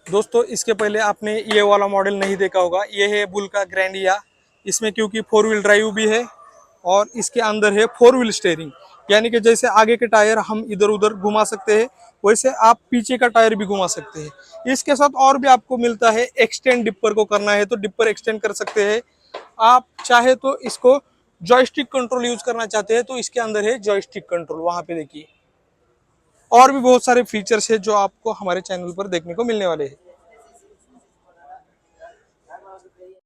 दोस्तों इसके पहले आपने ये वाला मॉडल नहीं देखा होगा, ये है बुल का ग्रैंडिया। इसमें क्योंकि 4 व्हील ड्राइव भी है और इसके अंदर है 4 व्हील स्टेयरिंग, यानी कि जैसे आगे के टायर हम इधर उधर घुमा सकते हैं वैसे आप पीछे का टायर भी घुमा सकते हैं। इसके साथ और भी आपको मिलता है एक्सटेंड, डिपर को करना है तो डिपर एक्सटेंड कर सकते हैं। आप चाहे तो इसको जॉयस्टिक कंट्रोल यूज करना चाहते हैं तो इसके अंदर है जॉयस्टिक कंट्रोल, वहां पे देखिए। और भी बहुत सारे फीचर्स है जो आपको हमारे चैनल पर देखने को मिलने वाले हैं।